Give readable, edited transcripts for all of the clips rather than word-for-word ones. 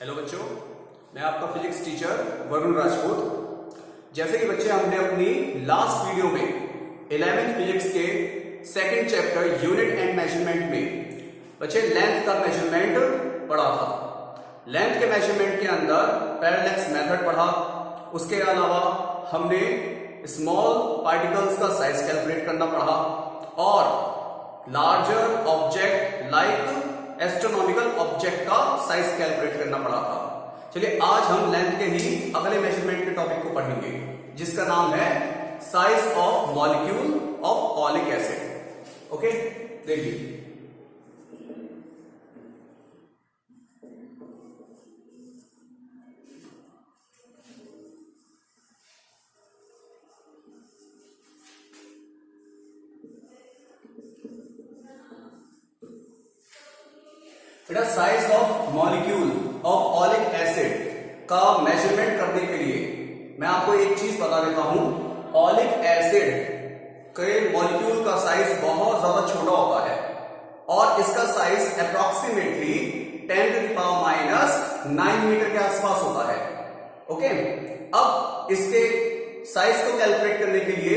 Hello बच्चों, मैं आपका फिजिक्स टीचर वरुण राजपूत। जैसे कि बच्चे हमने अपनी लास्ट वीडियो में 11th फिजिक्स के second chapter unit and measurement में बच्चे लेंथ का मेजरमेंट पढ़ा था। लेंथ के मेजरमेंट के अंदर पैरेलैक्स मेथड पढ़ा। उसके अलावा हमने स्मॉल पार्टिकल्स का साइज कैलकुलेट करना पढ़ा और larger object like astronomical object का साइज कैलकुलेट करना पड़ा था। चलिए आज हम लेंथ के ही अगले मेजरमेंट के टॉपिक को पढ़ेंगे, जिसका नाम है size of molecule of oleic acid. Okay, देखिए बेटा, size of molecule of oleic acid का मेजरमेंट करने के लिए मैं आपको एक चीज बता देता हूं। ऑलिक एसिड के मॉलिक्यूल का साइज बहुत ज्यादा छोटा होता है और इसका साइज अप्रोक्सीमेटली 10⁻⁹ मीटर के आसपास होता है। ओके, अब इसके साइज को कैलकुलेट करने के लिए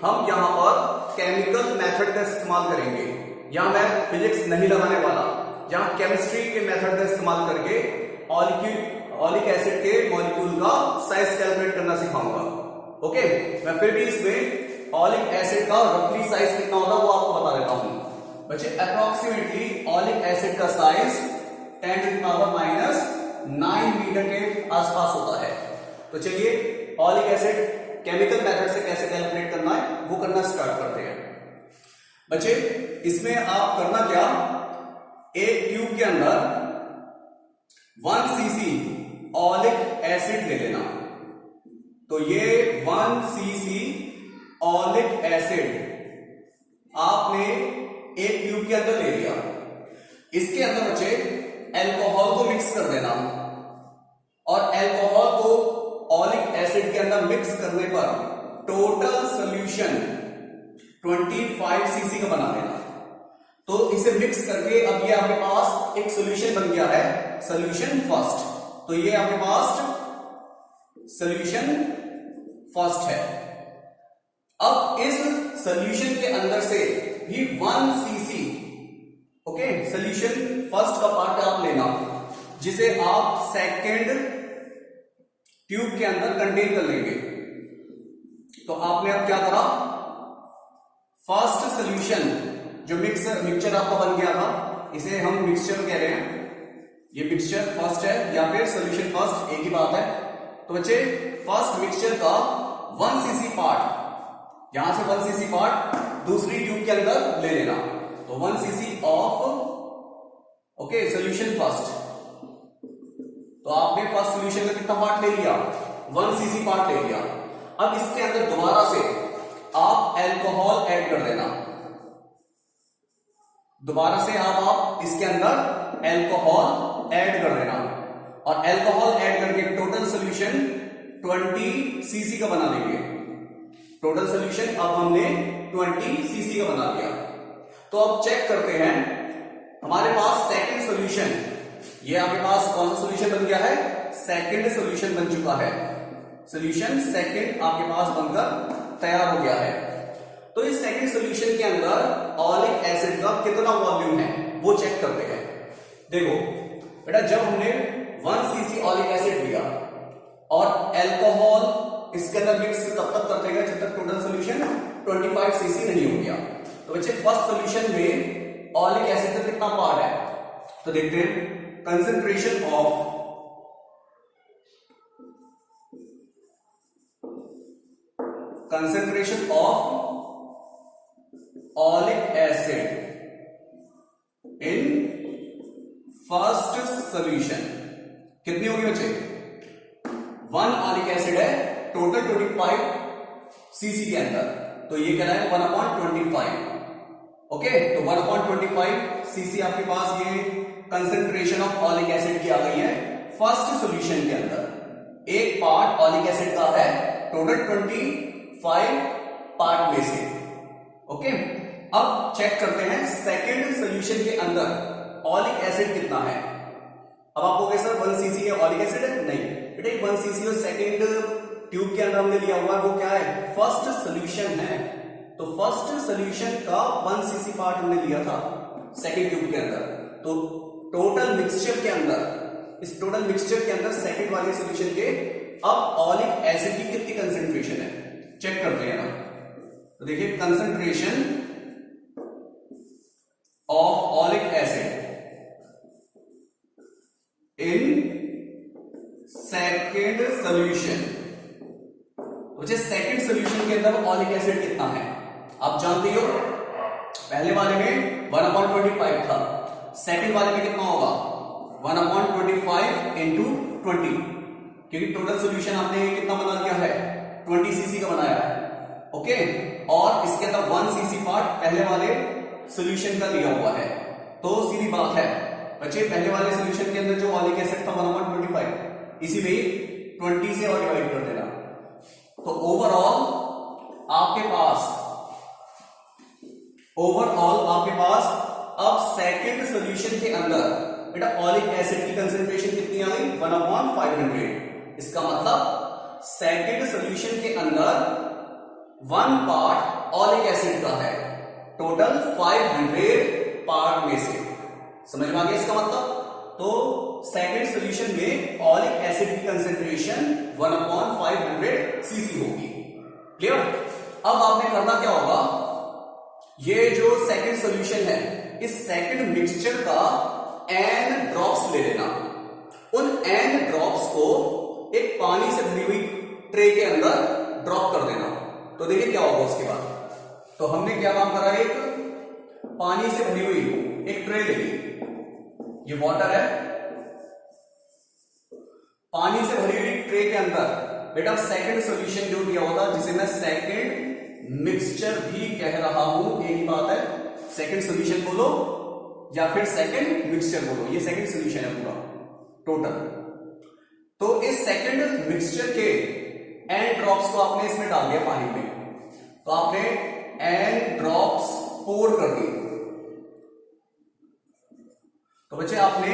हम यहां पर केमिकल मेथड का इस्तेमाल करेंगे। यहां मैं फिजिक्स नहीं लगाने वाला, जहां केमिस्ट्री के मेथड का इस्तेमाल करके ऑलिक एसिड के मॉलिक्यूल का साइज कैलकुलेट करना सिखाऊंगा। ओके, मैं फिर भी इसमें ऑलिक एसिड का रफली साइज कितना होगा वो आपको बता देता हूं। बच्चे, अप्रोक्सीमेटली ऑलिक एसिड का साइज 10⁻⁹ मीटर के आसपास होता है। तो चलिए ऑलिक एसिड केमिकल मेथड से कैसे कैलकुलेट करना है वो करना स्टार्ट करते हैं। बच्चे, इसमें आप करना क्या, एक ट्यूब के अंदर 1 cc ऑलिक एसिड ले लेना। तो ये 1 cc ऑलिक एसिड आपने एक ट्यूब के अंदर ले लिया। इसके अंदर बच्चे अल्कोहल को मिक्स कर देना और अल्कोहल को ऑलिक एसिड के अंदर मिक्स करने पर टोटल सॉल्यूशन 25 cc का बना देना। तो इसे मिक्स करके अब ये आपके पास एक सॉल्यूशन बन गया है, सॉल्यूशन फर्स्ट। तो ये आपके पास सॉल्यूशन फर्स्ट है। अब इस सॉल्यूशन के अंदर से भी 1 cc ओके सॉल्यूशन फर्स्ट का पार्ट आप लेना, जिसे आप सेकंड ट्यूब के अंदर कंटेन कर लेंगे। तो आपने अब क्या करा, फर्स्ट सॉल्यूशन जो मिक्सचर आपका बन गया था, इसे हम मिक्सचर कह रहे हैं। ये मिक्सचर फर्स्ट है या फिर सॉल्यूशन फर्स्ट, एक ही बात है। तो बच्चे, फर्स्ट मिक्सचर का 1 cc पार्ट, यहां से 1 cc पार्ट दूसरी ट्यूब के अंदर ले लेना। तो 1 cc of okay solution first. तो आपने फर्स्ट सॉल्यूशन का कितना पार्ट ले लिया, 1 cc पार्ट ले लिया। अब इसके अंदर दोबारा से आप अल्कोहल ऐड कर देना। दोबारा से आप इसके अंदर अल्कोहल ऐड कर देना और अल्कोहल ऐड करके टोटल सॉल्यूशन 20 cc का बना लेंगे। टोटल सॉल्यूशन अब हमने 20 cc का बना लिया। तो अब चेक करते हैं, हमारे पास सेकंड सॉल्यूशन, ये आपके पास कौन सा सॉल्यूशन बन गया है, सेकंड सॉल्यूशन बन चुका है। सॉल्यूशन सेकंड आपके पास बनकर तैयार हो गया है। तो इस सेकंड सॉल्यूशन के अंदर ऑलिक एसिड का कितना वॉल्यूम है वो चेक करते हैं। देखो बेटा, जब हमने 1 cc ऑलिक एसिड लिया और अल्कोहल इसके अंदर मिक्स तब तक करते गए जब तक टोटल सॉल्यूशन 25 cc नहीं हो गया। तो बच्चे, फर्स्ट सॉल्यूशन में ऑलिक एसिड का कितना पार्ट है, तो देखते हैं। Concentration of oleic acid in first solution कितनी होगी बच्चे, 1 ऑलिक एसिड है टोटल 25 cc के अंदर। तो ये क्या है, 1/25। ओके, तो 1/25 cc आपके पास ये कंसंट्रेशन ऑफ ऑलिक एसिड की आ गई है फर्स्ट सॉल्यूशन के अंदर। एक पार्ट ऑलिक एसिड का है टोटल 25 पार्ट में से। ओके, अब चेक करते हैं सेकंड सॉल्यूशन के अंदर ऑलिक एसिड कितना है। अब आप कहोगे सर 1 cc है ऑलिक एसिड है, नहीं बेटा 1 cc और सेकंड ट्यूब के अंदर हमने लिया हुआ है वो क्या है, फर्स्ट सोल्यूशन है। तो फर्स्ट सोल्यूशन का 1 cc पार्ट हमने लिया था सेकंड ट्यूब के अंदर। तो टोटल मिक्सचर के अंदर, इस टोटल मिक्सचर के अंदर सेकंड वाले सोल्यूशन के अब ऑलिक एसिड की कितनी कंसेंट्रेशन है चेक करते हैं ना। तो देखिए concentration of oleic acid in second solution, तो सेकेंड सोल्यूशन के अंदर ऑलिक एसिड कितना है आप जानते हो। पहले वाले में 1/25 था, सेकेंड वाले में कितना होगा 1/25 इंटू 20, क्योंकि टोटल सोल्यूशन आपने कितना बना लिया है 20 cc का बनाया है। ओके, और इसके अंदर 1 cc पार्ट पहले वाले सोल्यूशन का लिया हुआ है। तो सीधी बात है बच्चे, पहले वाले सोल्यूशन के अंदर जो ऑलिक एसिड था 1/25, इसी में 20 से और डिवाइड कर देना। तो ओवरऑल आपके पास अब सेकंड सोल्यूशन के अंदर बेटा ऑलिक एसिड की कंसेंट्रेशन कितनी आ गई 1/500। इसका मतलब सेकंड सोल्यूशन के अंदर 1 पार्ट ऑलिक एसिड का है टोटल 500 पार्ट में से। समझ में आ गया इसका मतलब। तो सेकंड सोल्यूशन में ऑलिक एसिड की कंसेंट्रेशन 1/500 cc होगी। क्लियर। अब आपने करना क्या होगा, ये जो सेकंड सोल्यूशन है इस सेकंड मिक्सचर का n ड्रॉप्स ले लेना। उन n ड्रॉप्स को एक पानी से भरी हुई ट्रे के अंदर ड्रॉप कर देना। तो देखिए क्या होगा उसके बाद। तो हमने क्या काम करा, एक पानी से भरी हुई एक ट्रे ले ली, ये वाटर है, पानी से भरी हुई ट्रे के अंदर बेटा सेकंड सॉल्यूशन जो दिया होता है, जिसे मैं सेकंड मिक्सचर भी कह रहा हूं, एक ही बात है, सेकंड सॉल्यूशन बोलो या फिर सेकंड मिक्सचर बोलो, ये सेकंड सॉल्यूशन है पूरा टोटल। तो इस सेकंड मिक्सचर के n ड्रॉप्स को आपने इसमें डाल दिया पानी में, तो आपने n ड्रॉप्स पोर कर दिए। तो बच्चे आपने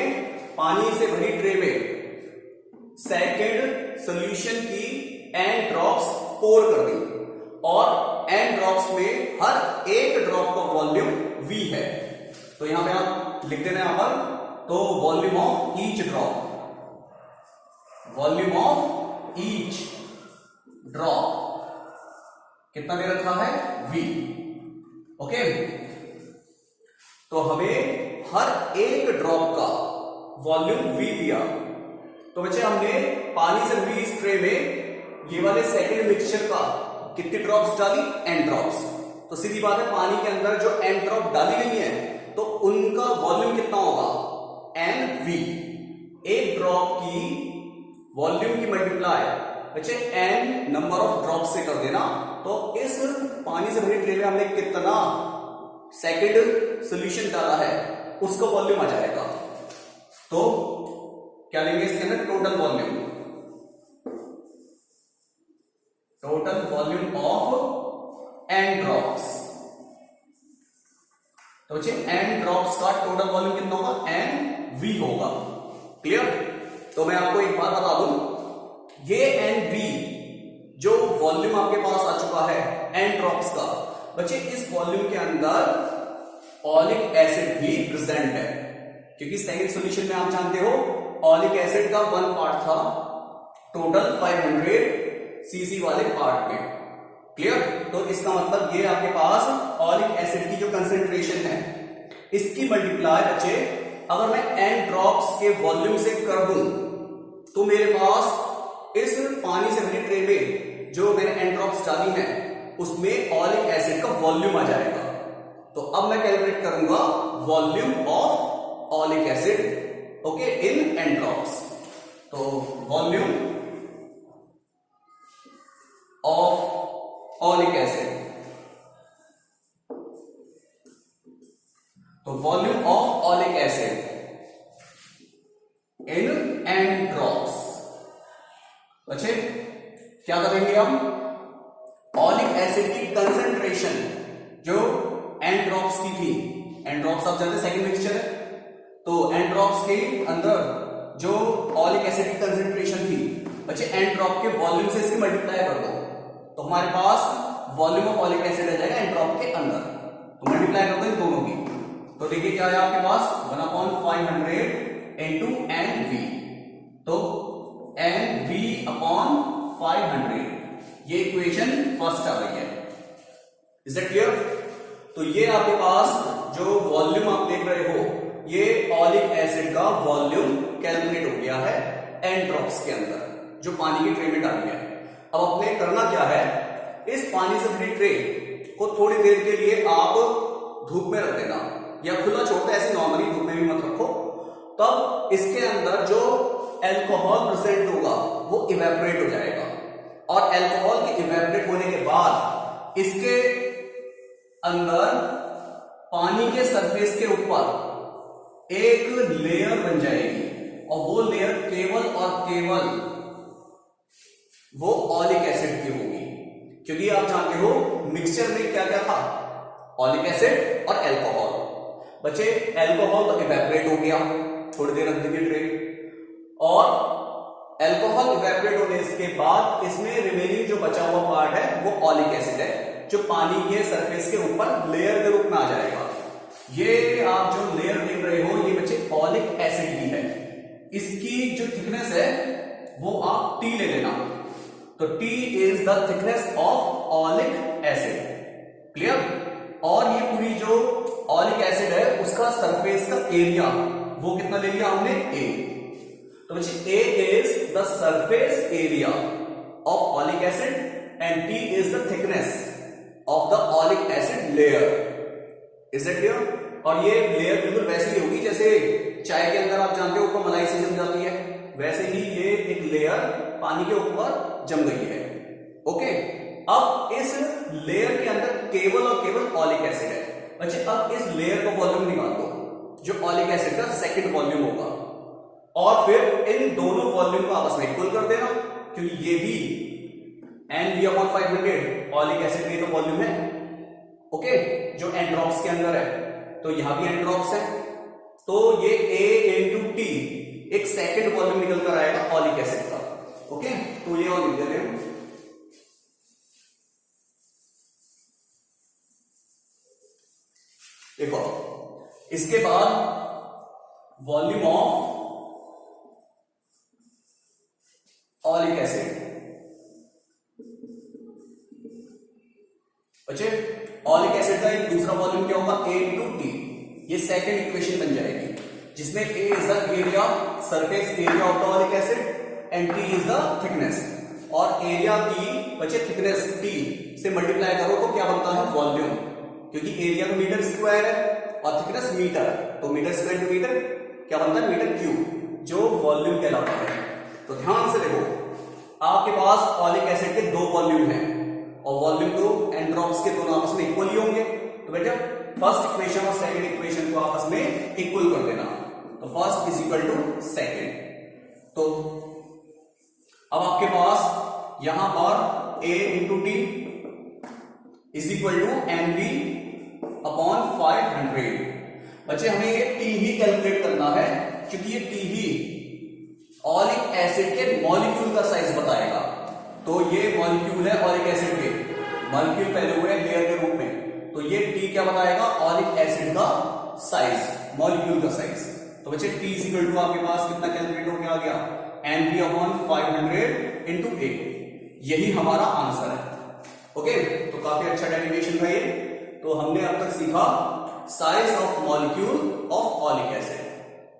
पानी से भरी ट्रे में सेकंड सॉल्यूशन की n ड्रॉप्स पोर कर दी, और n ड्रॉप्स में हर एक ड्रॉप का वॉल्यूम v है। तो यहां पे आप लिख देना यहां पर, तो volume of each drop, volume of each drop कितना दे रखा है v। ओके, तो हमें हर एक ड्रॉप का वॉल्यूम v दिया। तो बच्चे हमने पानी से भरी इस ट्रे में ये वाले सेकंड मिक्सचर का कितनी ड्रॉप्स डाली, n ड्रॉप्स। तो सीधी बात है, पानी के अंदर जो n ड्रॉप डाली गई है तो उनका वॉल्यूम कितना होगा nv। एक ड्रॉप की वॉल्यूम की मल्टीप्लाई बच्चे n नंबर ऑफ ड्रॉप से कर देना। तो इस पानी से भरी ट्रे में हमने कितना सेकंड सॉल्यूशन डाला है उसका वॉल्यूम आ जाएगा। तो क्या लेंगे इसके अंदर, total volume, total volume of n drops. तो बच्चे n ड्रॉप्स का टोटल वॉल्यूम कितना होगा, nv होगा। क्लियर। तो मैं आपको एक बात बता दूं, ये nv जो वॉल्यूम आपके पास आ चुका है n ड्रॉप्स का, बच्चे इस वॉल्यूम के अंदर ऑलिक एसिड भी प्रेजेंट है, क्योंकि सेकंड सॉल्यूशन में आप जानते हो ऑलिक एसिड का 1 पार्ट था टोटल 500 cc वाले पार्ट में। क्लियर। तो इसका मतलब ये आपके पास ऑलिक एसिड की जो कंसेंट्रेशन है इसकी मल्टीप्लाई बच्चे अगर मैं n ड्रॉप्स के वॉल्यूम से कर दूं तो मेरे पास इस पानी से भरी ट्रे में जो मैंने n ड्रॉप्स डाली हैं उसमें ऑलिक एसिड का वॉल्यूम आ जाएगा। तो अब मैं कैलकुलेट करूंगा volume of oleic acid, okay, in n drops. तो वॉल्यूम ऑफ ऑलिक एसिड, तो volume of oleic acid in n drops. अच्छे, क्या करेंगे हम, ऑलिक एसिड की कंसेंट्रेशन जो n ड्रॉप्स की थी, n ड्रॉप्स आप जानते हैं सेकंड मिक्सचर है, तो n ड्रॉप्स के अंदर जो ऑलिक एसिड की कंसेंट्रेशन थी बच्चे एन ड्रॉप के वॉल्यूम से इसकी मल्टीप्लाई कर दो, तो हमारे पास वॉल्यूम ऑफ ऑलिक एसिड आ जाएगा एन ड्रॉप के अंदर। तो मल्टीप्लाई कर दो इन दोनों की, तो देखिए क्या है आपके पास 1/500 इंटू एन वी, तो एन वी अपॉन 500, ये इक्वेशन फर्स्ट आ गई है। Is that clear? तो ये आपके पास जो वॉल्यूम आप देख रहे हो, ये ऑलिक एसिड का वॉल्यूम कैलकुलेट हो गया है एन ड्रॉप्स के अंदर, जो पानी की ट्रे में डाली है। अब अपने करना क्या है, इस पानी से भरी ट्रे को थोड़ी देर के लिए आप धूप में रख देना, या खुला छोड़ते ऐसे नॉर्मली, धूप में भी मत रखो। तब इसके अंदर जो एल्कोहल प्रेजेंट होगा वो इवेपोरेट हो जाएगा, और एल्कोहल के इवेपोरेट होने के बाद इसके अंदर पानी के सरफेस के ऊपर एक लेयर बन जाएगी, और वो लेयर केवल और केवल वो ऑलिक एसिड की होगी। क्योंकि आप जानते हो मिक्सचर में क्या क्या था, ऑलिक एसिड और एल्कोहल। बच्चे एल्कोहल तो इवेपोरेट हो गया, थोड़ी देर रख दीजिए ट्रे, और एल्कोहल इवेपोरेट होने के बाद इसमें रिमेनिंग जो बचा हुआ पार्ट है वो ऑलिक एसिड है, जो पानी के सरफेस के ऊपर लेयर के रूप में आ जाएगा। ये आप जो लेयर देख रहे हो ये बच्चे ऑलिक एसिड की है। इसकी जो थिकनेस है वो आप T ले लेना, तो T is the thickness of oleic acid. Clear? और ये पूरी जो ऑलिक एसिड है उसका सरफेस का एरिया वो कितना ले लिया हमने, A। तो बच्चे A is the surface area of oleic acid and T is the thickness of the oleic acid layer. Is that clear? और ये लेयर बिल्कुल वैसे ही होगी जैसे चाय के अंदर आप जानते हो ऊपर मलाई से जम जाती है, वैसे ही ये एक लेयर पानी के ऊपर जम गई है। ओके, अब इस लेयर के अंदर केवल और केवल ऑलिक एसिड है। बच्चे अब इस लेयर का वॉल्यूम निकाल दो, जो ऑलिक एसिड का सेकंड वॉल्यूम होगा, और फिर इन दोनों वॉल्यूम को आपस में इक्वल कर देना, क्योंकि ये भी NV/500 ऑलिक एसिड का तो वॉल्यूम है। ओके, जो एन ड्रॉप्स के अंदर है, तो यहां भी एन ड्रॉप्स है, तो ये A इंटू T एक सेकंड वॉल्यूम निकल कर आएगा ऑलिक एसिड का। ओके, तो ये और लिख देते हैं। देखो, इसके बाद वॉल्यूम ऑफ ऑलिक एसिड, बच्चे ऑलिक एसिड का एक दूसरा वॉल्यूम क्या होगा, A इंटू T। ये सेकंड इक्वेशन बन जाएगी, जिसमें A is the area, surface area of the oleic acid, and T is the thickness. और एरिया की बच्चे थिकनेस T से मल्टीप्लाई करो तो क्या बनता है, वॉल्यूम। क्योंकि एरिया तो मीटर स्क्वायर है और थिकनेस मीटर, तो मीटर स्क्वायर टू मीटर क्या बनता है, मीटर क्यूब, जो वॉल्यूम कहलाता है। तो ध्यान से देखो, आपके पास ऑलिक एसिड के दो वॉल्यूम हैं, और वॉल्यूम तो एन ड्रॉप्स के दोनों आपस में इक्वल ही होंगे। तो बेटा फर्स्ट इक्वेशन और सेकंड इक्वेशन को आपस में इक्वल कर देना, तो first is equal to second. तो अब आपके पास यहां पर A into T is equal to NV upon 500। बच्चे हमें ये T ही कैलकुलेट करना है, क्योंकि ये T ही ऑलिक एसिड के मॉलिक्यूल का साइज बताएगा। तो ये मॉलिक्यूल है ऑलिक एसिड के, मॉलिक्यूल फैले हुए हैं लेयर के रूप में, तो ये T क्या बताएगा, ऑलिक एसिड का साइज, मॉलिक्यूल का साइज। तो बच्चे T इज इक्वल टू आपके पास कितना कैलकुलेट हो गया, NV अपॉन 500 इंटू A। यही हमारा आंसर है। ओके, तो काफी अच्छा डेरिवेशन था ये। तो हमने अब तक सीखा size of molecule of oleic acid.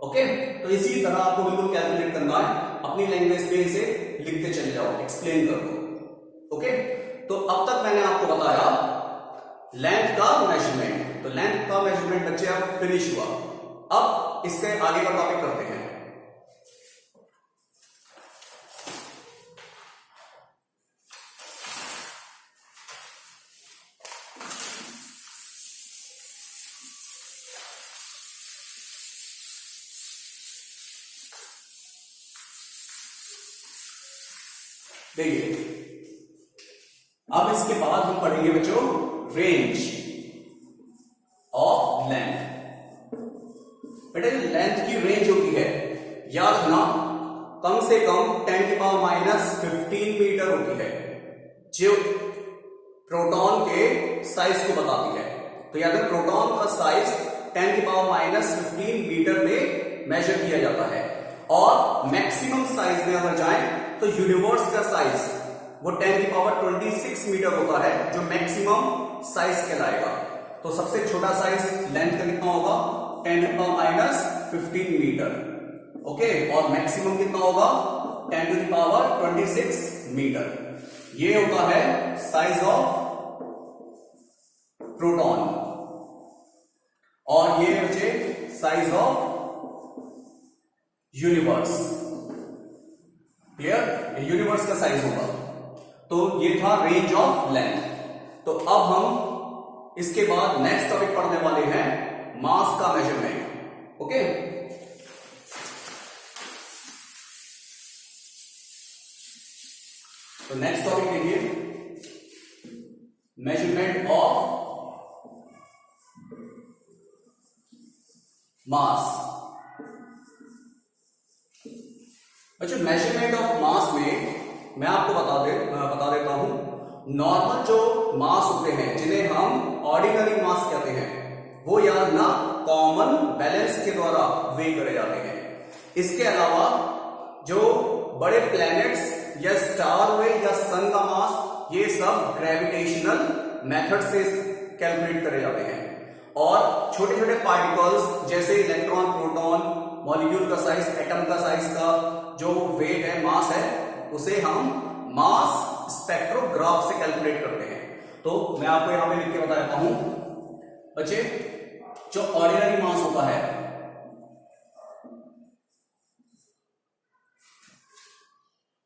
Okay, तो इसी तरह आपको बिल्कुल कैलकुलेट करना है, अपनी लैंग्वेज में इसे लिखते चले जाओ, एक्सप्लेन कर दो। ओके, तो अब तक मैंने आपको बताया लेंथ का मेजरमेंट। तो लेंथ का मेजरमेंट बच्चे अब फिनिश हुआ। अब इसके आगे का टॉपिक करते हैं। देखिए, अब इसके बाद हम पढ़ेंगे बच्चों रेंज ऑफ लेंथ। बेटा लेंथ की रेंज होती है याद रखना कम से कम 10⁻⁻15 मीटर होती है, जो प्रोटॉन के साइज को बताती है। तो याद रखना प्रोटॉन का साइज 10⁻⁻15 मीटर में मेजर किया जाता है। और मैक्सिमम साइज में अगर जाएं तो यूनिवर्स का साइज वो 10⁻26 मीटर होता है, जो मैक्सिमम साइज कहलाएगा। तो सबसे छोटा साइज लेंथ का कितना होगा 10⁻⁻15 मीटर, ओके। और मैक्सिमम कितना होगा 10⁻26 मीटर। ये होता है साइज ऑफ प्रोटॉन। और ये बचे साइज ऑफ यूनिवर्स। क्लियर? ये यूनिवर्स का साइज होगा। तो ये था रेंज ऑफ लेंथ। तो अब हम इसके बाद नेक्स्ट टॉपिक पढ़ने वाले हैं मास का मेजरमेंट, ओके। तो नेक्स्ट टॉपिक देखिए, मेजरमेंट ऑफ मास। अच्छा, मेजरमेंट ऑफ मास में मैं आपको बता देता हूं, नॉर्मल जो मास होते हैं जिन्हें हम ऑर्डिनरी मास कहते हैं, वो याद ना कॉमन बैलेंस के द्वारा वे करे जाते हैं। इसके अलावा जो बड़े प्लैनेट्स या स्टार हुए या सन का मास, ये सब ग्रेविटेशनल मेथड से कैलकुलेट करे जाते हैं। और छोटे छोटे पार्टिकल्स जैसे इलेक्ट्रॉन, प्रोटॉन, मॉलिक्यूल का साइज, एटम का साइज का जो वेट है, मास है, उसे हम मास स्पेक्ट्रोग्राफ से कैलकुलेट करते हैं। तो मैं आपको यहां पे लिख के बता देता हूं बच्चे, जो ऑर्डिनरी मास होता है,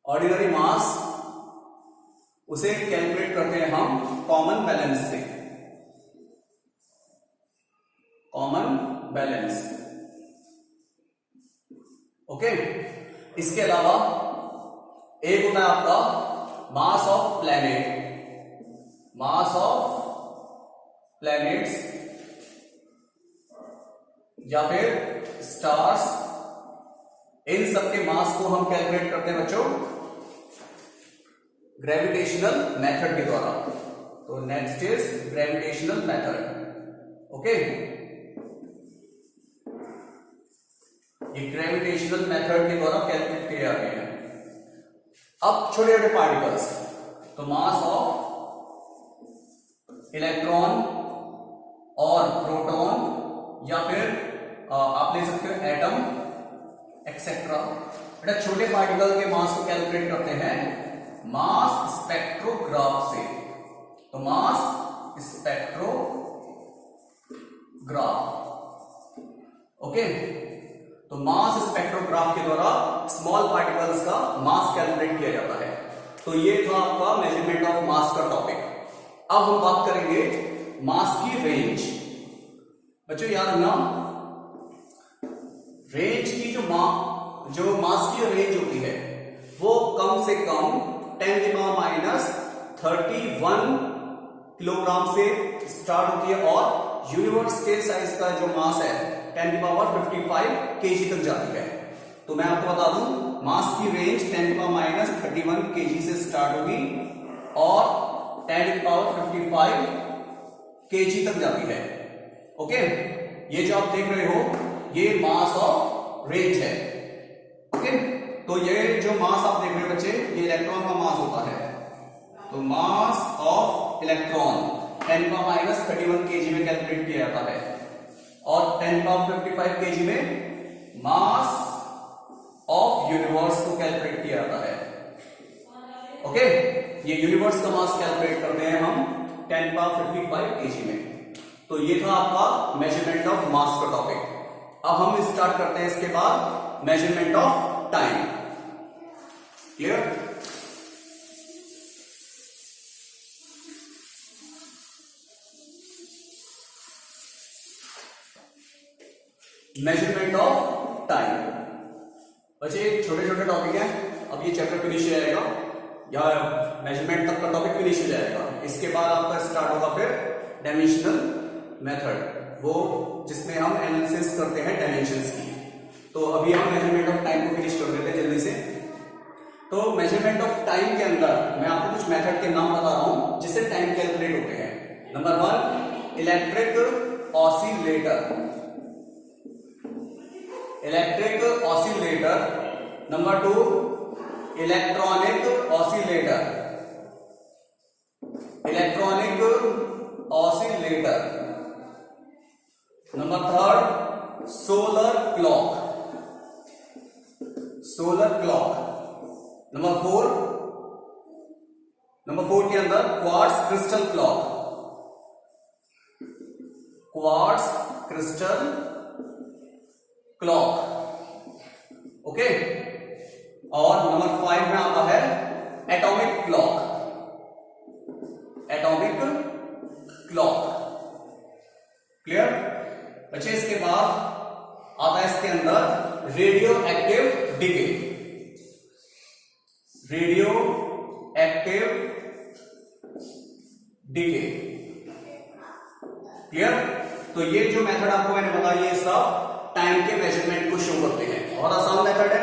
ऑर्डिनरी मास उसे कैलकुलेट करते हैं हम कॉमन बैलेंस से, कॉमन बैलेंस, ओके। इसके अलावा एक होता है आपका mass of planet, mass of planets या फिर स्टार्स, इन सबके मास को हम कैलकुलेट करते हैं बच्चों ग्रेविटेशनल मेथड के द्वारा। तो next is gravitational method, okay. ये ग्रेविटेशनल मेथड के द्वारा कैलकुलेट किए जाते हैं। अब छोटे छोटे पार्टिकल्स, तो मास ऑफ इलेक्ट्रॉन और प्रोटॉन या फिर आप ले सकते हो एटम एक्सेट्रा। बेटा छोटे पार्टिकल के मास को कैलकुलेट करते हैं मास स्पेक्ट्रोग्राफ से। तो मास स्पेक्ट्रोग्राफ, ओके। तो मास स्पेक्ट्रोग्राफ के द्वारा स्मॉल पार्टिकल्स का मास कैलकुलेट किया जाता है। तो ये था आपका मेजरमेंट ऑफ मास का टॉपिक। अब हम बात करेंगे मास की रेंज। बच्चों याद रखना, रेंज की जो मास की रेंज होती है वो कम से कम 10⁻31 किलोग्राम से स्टार्ट होती है, और यूनिवर्स के साइज का जो मास है 10⁻55 kg तक जाती है। तो मैं आपको बता दूं, मास की रेंज 10⁻31 kg से स्टार्ट होगी और 10⁻55 kg तक जाती है, ओके। ये जो आप देख रहे हो ये मास ऑफ रेंज है, ओके। तो ये जो मास आप देख रहे हो बच्चे, ये इलेक्ट्रॉन का मास होता है। तो मास ऑफ इलेक्ट्रॉन 10⁻31 kg में कैलकुलेट किया जाता है, और 10⁻55 kg में मास ऑफ यूनिवर्स को कैलकुलेट किया जाता है, ओके। ये यूनिवर्स का मास कैलकुलेट करते हैं हम 10⁻55 kg में। तो ये था आपका मेजरमेंट ऑफ मास का टॉपिक। अब हम स्टार्ट करते हैं इसके बाद measurement of time. Clear? Measurement of time. बच्चे छोटे छोटे टॉपिक हैं, अब ये चैप्टर फिनिश हो जाएगा या मेजरमेंट तक का टॉपिक फिनिश हो जाएगा। इसके बाद आपका स्टार्ट होगा फिर डायमेंशनल मेथड, वो जिसमें हम एनालिसिस करते हैं डायमेंशंस की। तो अभी हम मेजरमेंट ऑफ टाइम को फिनिश कर देते हैं जल्दी से। तो मेजरमेंट ऑफ टाइम के अंदर मैं आपको कुछ मेथड के नाम बता रहा हूं जिससे टाइम कैलकुलेट होते हैं। Number 1 electric oscillator, electric oscillator. Number 2 electronic oscillator, electronic oscillator. Number 3 solar clock, solar clock. Number 4 के अंदर quartz crystal clock, quartz crystal clock. Okay. और नंबर 5 में आता है atomic clock, atomic clock. Clear बच्चे? इसके बाद आता है इसके अंदर radio active decay, radio active decay. Clear? तो ये जो मेथड आपको मैंने बताया ये सब टाइम के मेजरमेंट को शो करते हैं। बहुत आसान मेथड है।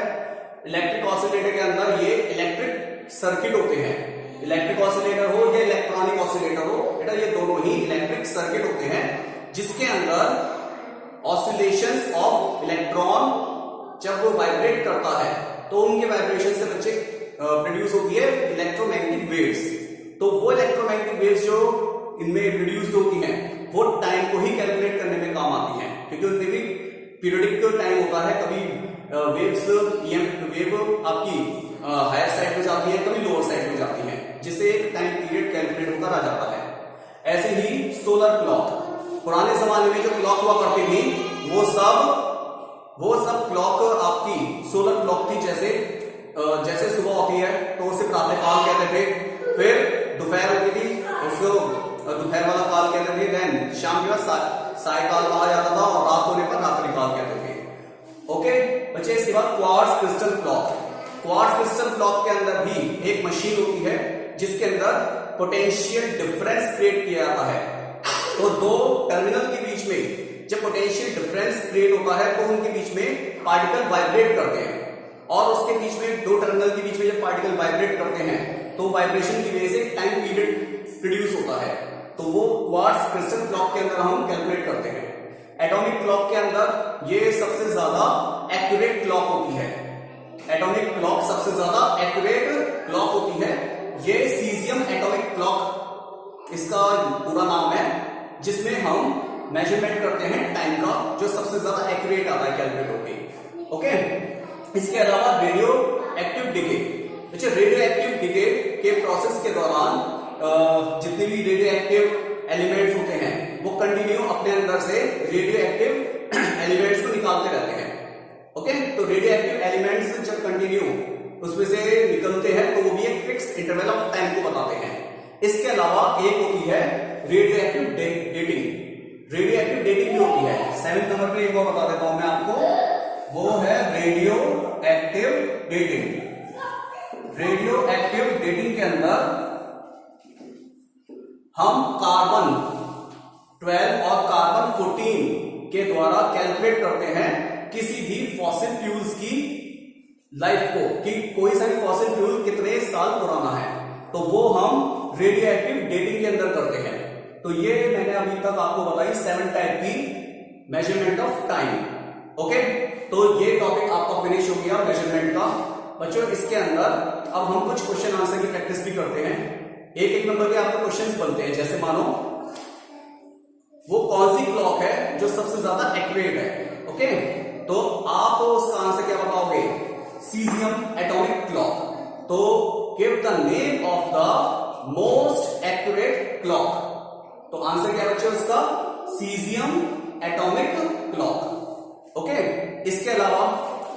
इलेक्ट्रिक ऑसिलेटर के अंदर ये इलेक्ट्रिक सर्किट होते हैं, इलेक्ट्रिक ऑसिलेटर हो या इलेक्ट्रॉनिक ऑसिलेटर हो, बेटा ये दोनों ही इलेक्ट्रिक सर्किट होते हैं जिसके अंदर ऑसिलेशंस ऑफ इलेक्ट्रॉन जब वो वाइब्रेट करता है तो उनके वाइब्रेशन से बच्चे प्रोड्यूस होती है इलेक्ट्रोमैग्नेटिक वेव्स। तो वो इलेक्ट्रोमैग्नेटिक वेव्स जो इनमें प्रोड्यूस होती हैं वो टाइम को ही कैलकुलेट करने में काम आती हैं, क्योंकि उनमें भी पीरियडिक टाइम होता है। कभी वेव्स वेव आपकी हायर साइड में जाती है, कभी लोअर साइड में जाती है, जिससे एक टाइम पीरियड कैलकुलेट होकर आ जाता है। ऐसे ही सोलर क्लॉक, पुराने जमाने में जो क्लॉक हुआ करती थी वो सब क्लॉक आपकी सोलर क्लॉक थी। जैसे सुबह होती है तो उसे प्रातः काल कहते थे, फिर दोपहर होती थी उसको दोपहर वाला काल कहते थे, देन शाम के बाद साय काल कहा जाता था और रात होने पर रात्रि काल कहते थे। ओके बच्चे, इसके बाद quartz crystal clock. Quartz crystal clock के अंदर भी एक मशीन होती है जिसके अंदर पोटेंशियल डिफरेंस क्रिएट किया जाता है। तो दो टर्मिनल के बीच में जब पोटेंशियल डिफरेंस क्रिएट होता है तो उनके बीच में पार्टिकल वाइब्रेट करते हैं, और उसके बीच में दो टर्मिनल के बीच में जब पार्टिकल वाइब्रेट करते हैं तो वाइब्रेशन की वजह से टाइम पीरियड प्रोड्यूस होता है। तो वो क्वार्ट्ज क्रिस्टल क्लॉक के अंदर हम कैलकुलेट करते हैं। एटॉमिक क्लॉक के अंदर ये सबसे ज्यादा एक्यूरेट क्लॉक होती है। एटॉमिक क्लॉक सबसे ज्यादा एक्यूरेट क्लॉक होती है। ये सीजियम एटॉमिक क्लॉक इसका पूरा नाम है, जिसमें हम मेजरमेंट करते हैं टाइम का, जो सबसे ज्यादा एक्यूरेट आता है कैलकुलेट होके। ओके, इसके अलावा रेडियो एक्टिव डिके। अच्छा, रेडियो एक्टिव डिके के प्रोसेस के दौरान जितने भी रेडियो एक्टिव एलिमेंट्स होते हैं वो कंटिन्यू अपने अंदर से रेडियो एक्टिव एलिमेंट्स को निकालते रहते हैं। ओके, तो रेडियो एक्टिव एलिमेंट्स जब कंटिन्यू उसमें से निकलते हैं तो वो भी एक फिक्स इंटरवल ऑफ टाइम को बताते हैं। इसके अलावा एक होती है radio active dating. Radio active dating भी होती है। 7 नंबर पे एक और बता देता हूं मैं आपको, वो है radio active dating. Radio active dating के अंदर हम कार्बन 12 और कार्बन 14 के द्वारा कैलकुलेट करते हैं किसी भी फॉसिल फ्यूल्स की लाइफ को, कि कोई सा भी फॉसिल फ्यूल कितने साल पुराना है, तो वो हम रेडियो एक्टिव डेटिंग के अंदर करते हैं। तो ये मैंने अभी तक आपको बताई 7 टाइप की मेजरमेंट ऑफ टाइम। ओके, तो ये टॉपिक आपका फिनिश हो गया मेजरमेंट का। बच्चों, इसके अंदर अब हम कुछ क्वेश्चन आंसर की प्रैक्टिस भी करते हैं। एक नंबर के आपको क्वेश्चंस बनते हैं, जैसे मानो वो कौन सी क्लॉक है जो सबसे ज्यादा एक्यूरेट है। ओके, तो आप उसका आंसर क्या बताओगे? Caesium atomic clock. तो give the name of the most accurate clock. तो आंसर क्या बच्चे उसका? Caesium atomic clock. ओके, इसके अलावा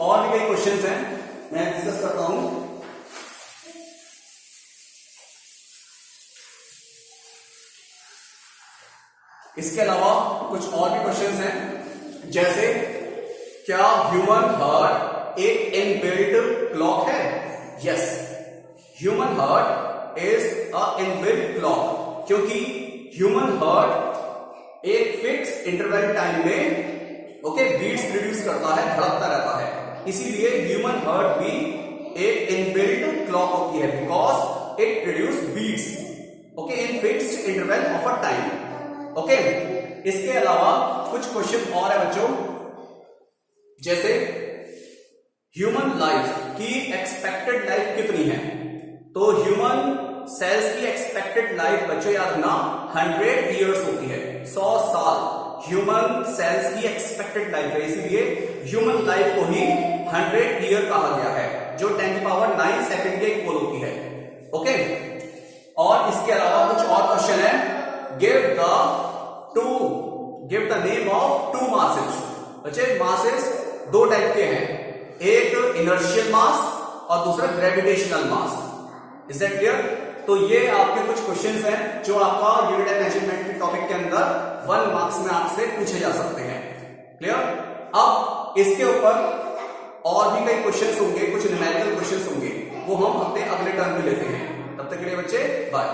और भी कई क्वेश्चंस हैं, मैं डिस्कस करता हूं। इसके अलावा कुछ और भी क्वेश्चंस हैं, जैसे क्या ह्यूमन हार्ट एक इनबिल्ट क्लॉक है? Yes, human heart is a inbuilt clock, क्योंकि ह्यूमन हार्ट एक फिक्स इंटरवल टाइम में ओके, बीट्स प्रोड्यूस करता है, धड़कता रहता है। इसीलिए ह्यूमन हार्ट भी एक इनबिल्ट क्लॉक होती है, because it produce beats okay in fixed interval of a time. Okay, इसके अलावा कुछ क्वेश्चन और है बच्चों, जैसे ह्यूमन लाइफ की एक्सपेक्टेड लाइफ कितनी है? तो ह्यूमन सेल्स की एक्सपेक्टेड लाइफ बच्चों याद रखना 100 इयर्स होती है, 100 साल ह्यूमन सेल्स की एक्सपेक्टेड लाइफ है। इसीलिए ह्यूमन लाइफ को ही 100 ईयर कहा गया है, जो 10⁹ सेकंड के इक्वल होती है। ओके, और इसके अलावा कुछ और क्वेश्चन है, give the name of two masses. बच्चे मासेस दो टाइप के हैं, एक इनर्शियल मास और दूसरा gravitational mass. Is that clear? तो ये आपके कुछ क्वेश्चंस हैं जो आपका यूनिट एंड मेजरमेंट के टॉपिक के अंदर 1 मार्क्स में आपसे पूछे जा सकते हैं। क्लियर? अब इसके ऊपर और भी कई क्वेश्चंस होंगे, कुछ न्यूमेरिकल क्वेश्चंस होंगे, वो हम अपने अगले टर्म में लेते हैं। तब तक के लिए बच्चे बाय।